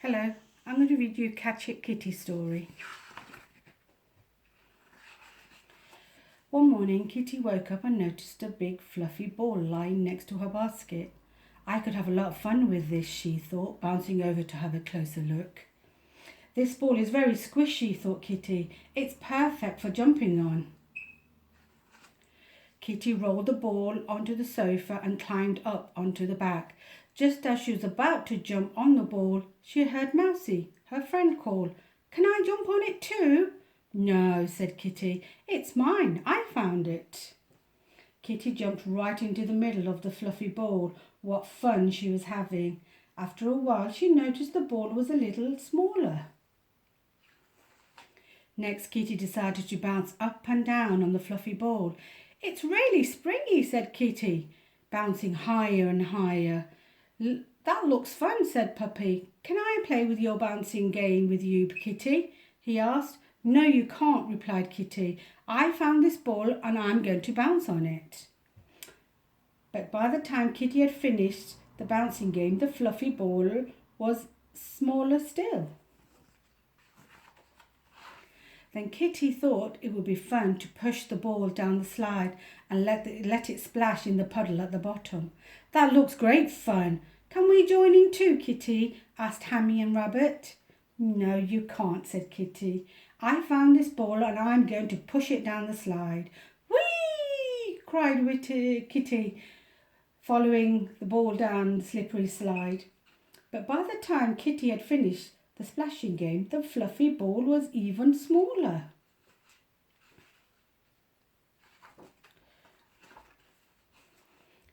Hello, I'm going to read you a Catch It Kitty story. One morning, Kitty woke up and noticed a big fluffy ball lying next to her basket. I could have a lot of fun with this, she thought, bouncing over to have a closer look. This ball is very squishy, thought Kitty. It's perfect for jumping on. Kitty rolled the ball onto the sofa and climbed up onto the back. Just as she was about to jump on the ball, she heard Mousie, her friend, call, "Can I jump on it too?" "No," said Kitty. "It's mine. I found it." Kitty jumped right into the middle of the fluffy ball. What fun she was having. After a while, she noticed the ball was a little smaller. Next, Kitty decided to bounce up and down on the fluffy ball. "It's really springy," said Kitty, bouncing higher and higher. "That looks fun," said Puppy. "Can I play with your bouncing game with you, Kitty?" he asked. "No, you can't," replied Kitty. "I found this ball and I'm going to bounce on it." But by the time Kitty had finished the bouncing game, the fluffy ball was smaller still. Then Kitty thought it would be fun to push the ball down the slide and let it splash in the puddle at the bottom. "That looks great fun. Can we join in too, Kitty?" asked Hammy and Rabbit. "No, you can't," said Kitty. "I found this ball and I'm going to push it down the slide." "Whee!" cried Kitty, following the ball down the slippery slide. But by the time Kitty had finished the splashing game, the fluffy ball was even smaller.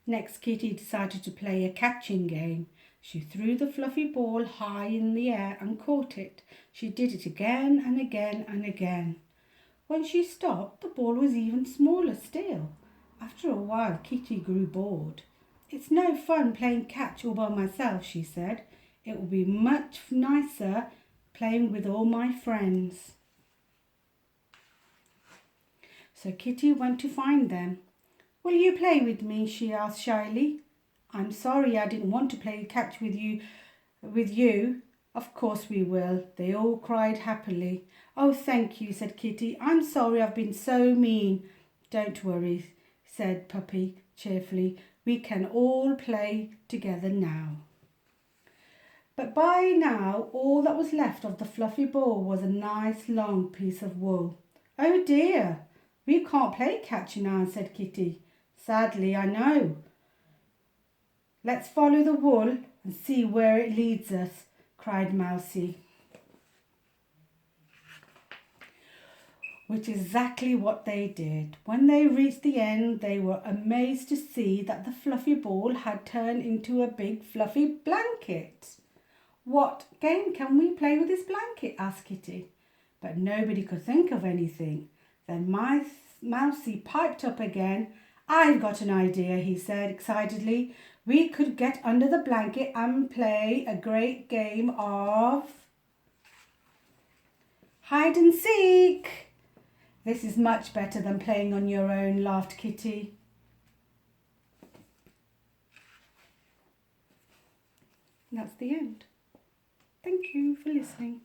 Next, Kitty decided to play a catching game. She threw the fluffy ball high in the air and caught it. She did it again and again and again. When she stopped, the ball was even smaller still. After a while, Kitty grew bored. "It's no fun playing catch all by myself," she said. "It will be much nicer playing with all my friends." So Kitty went to find them. "Will you play with me?" she asked shyly. "I'm sorry, I didn't want to play catch with you. "Of course we will," they all cried happily. "Oh, thank you," said Kitty. "I'm sorry I've been so mean." "Don't worry," said Puppy cheerfully. "We can all play together now." But by now, all that was left of the fluffy ball was a nice long piece of wool. "Oh dear, we can't play catch now," said Kitty. "Sadly, I know. Let's follow the wool and see where it leads us," cried Mousie. Which is exactly what they did. When they reached the end, they were amazed to see that the fluffy ball had turned into a big fluffy blanket. "What game can we play with this blanket?" asked Kitty. But nobody could think of anything. Then Mousie piped up again. "I've got an idea," he said excitedly. "We could get under the blanket and play a great game of hide and seek." "This is much better than playing on your own," laughed Kitty. That's the end. Thank you for listening.